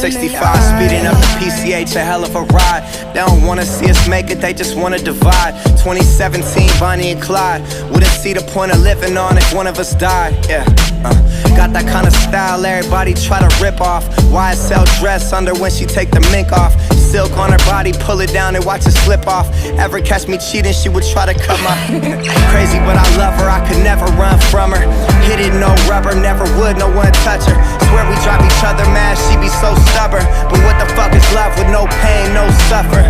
65, speeding up the PCH, a hell of a ride. They don't wanna see us make it, they just wanna divide. 2017, Bonnie and Clyde. Wouldn't see the point of living on if one of us died. Yeah, got that kind of style everybody try to rip off. YSL dress under when she take the mink off. Silk on her body, pull it down and watch it slip off. Ever catch me cheating, she would try to cut my crazy, but I love her, I could never run from her. Hit it, no rubber, never would, no one touch her. Swear we drive each other mad, she be so stubborn. But what the fuck is love with no pain, no suffer?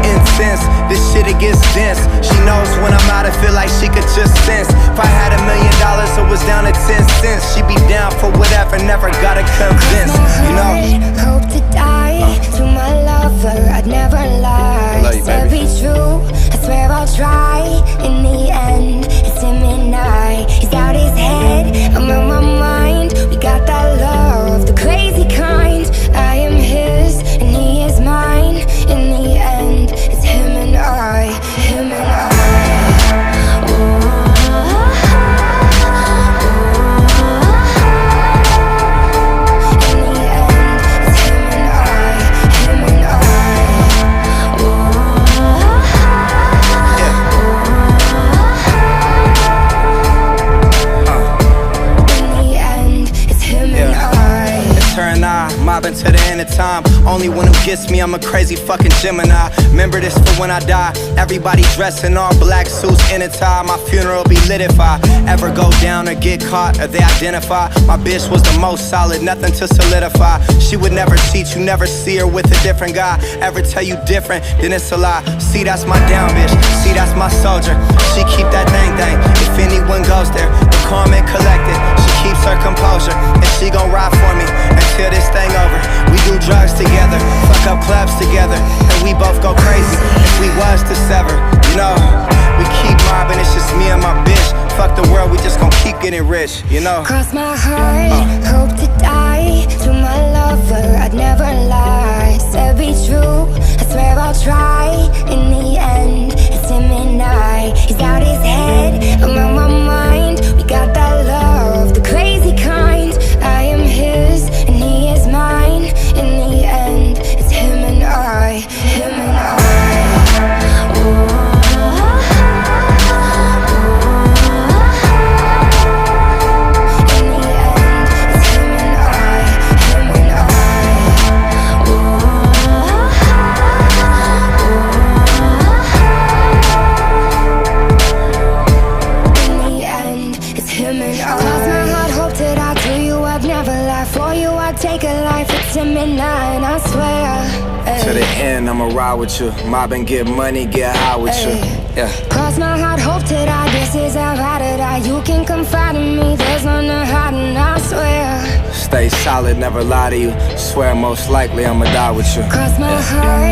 Intense, this shit it gets dense. She knows when I'm out, I feel like she could just sense. If I had $1 million, it was down to 10 cents. She be down for whatever, never gotta convince. You know, hope to die to my lover, I'd never lie. I love you, To baby. be true, I swear I'll try. In the end, it's him and I. He's out his head, I'm on my mind. We got that love, the crazy kind. I am his and he is mine. In the end, it's him and I, him and I. Mobbing to the end of time. Only one who gets me, I'm a crazy fucking Gemini. Remember this for when I die. Everybody dressed in all black suits in a tie. My funeral be lit if I ever go down or get caught or they identify. My bitch was the most solid, nothing to solidify. She would never cheat, you never see her with a different guy. Ever tell you different, then it's a lie. See, that's my down bitch, see, that's my soldier. She keep that thing. If anyone goes there, the calm and collected. She keeps her composure, and she gon' ride for me until this thing over. We do drugs together, fuck up clubs together, and we both go crazy if we was to sever. You know, we keep mobbing, it's just me and my bitch. Fuck the world, we just gon' keep getting rich, you know. Cross my heart, hope to die. To my lover, I'd never lie. To be true, I swear I'll try. In the end, it's him and I. He's out his head, I'm on my mind. We got that love, the crazy kind. I am his and he is mine. In the end, it's him and I, him and I. I swear. To the end, I'ma ride with you. Mob and get money, get high with you. Yeah. Cross my heart, hope to die. This is how I die. You can confide in me. There's none to hide, and I swear. Stay solid, never lie to you. Swear most likely I'ma die with you. Cross my heart,